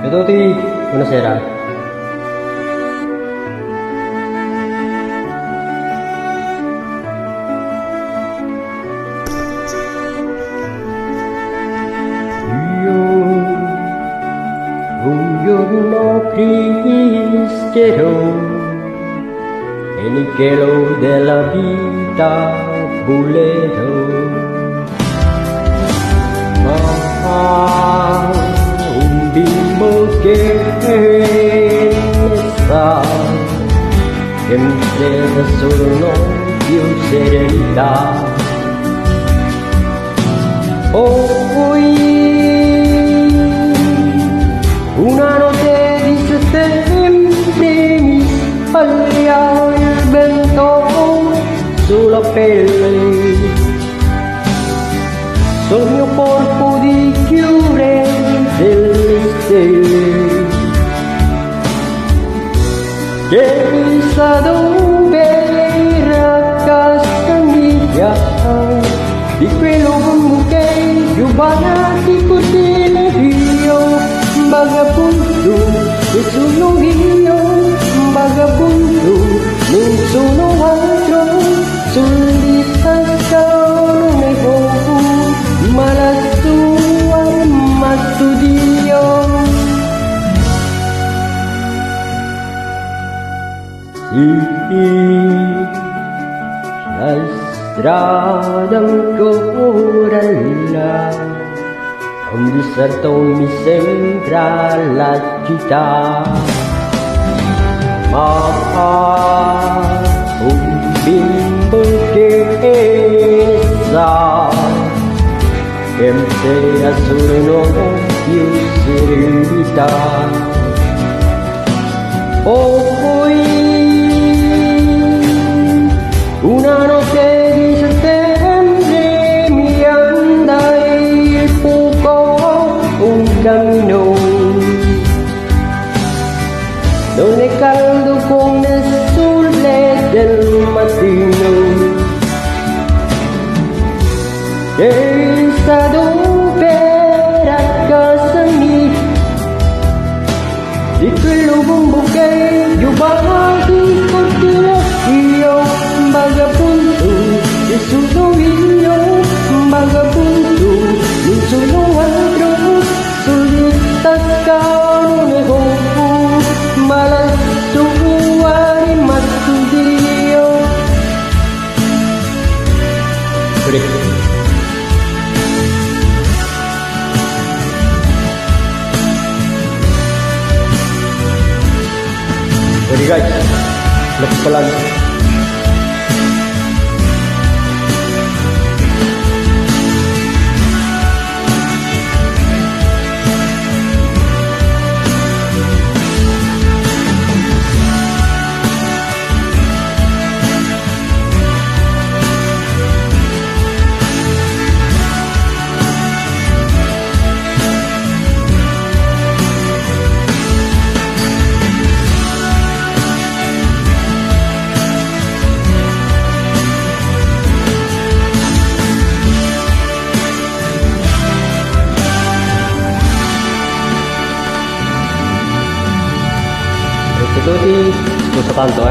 Veduti, buonasera. Io un giorno cristerò nel cielo della vita bullerò, ma un bimbo che ne sa che mi serve solo non più serenità. Poi una notte di settembre mi spallia il vento sulla pelle, sul mio corpo di chiure delle stelle, che chissà dove era casa mia, di quello che giubana di cortile io, vagabondo, e sono io, vagabondo, non sono altro, sul tascano ne ho, ma la tua ma studio. Sì, la strada ancora là, un deserto mi sembra la città, ma un bimbo che sa che mi sia solo non più serenità. Poi una notte di settembre mi andai il poco un cammino, non è caldo come il sole del mattino, che sta dove era casa mia, di quello bombo che giubava di cortile io, vagabondo, e sono io, vagabondo, non sono altro, sul tascano ne ho, ma la tua rimasto Dio. Jadi guys, lebih pelan. Itu di tusuk kanto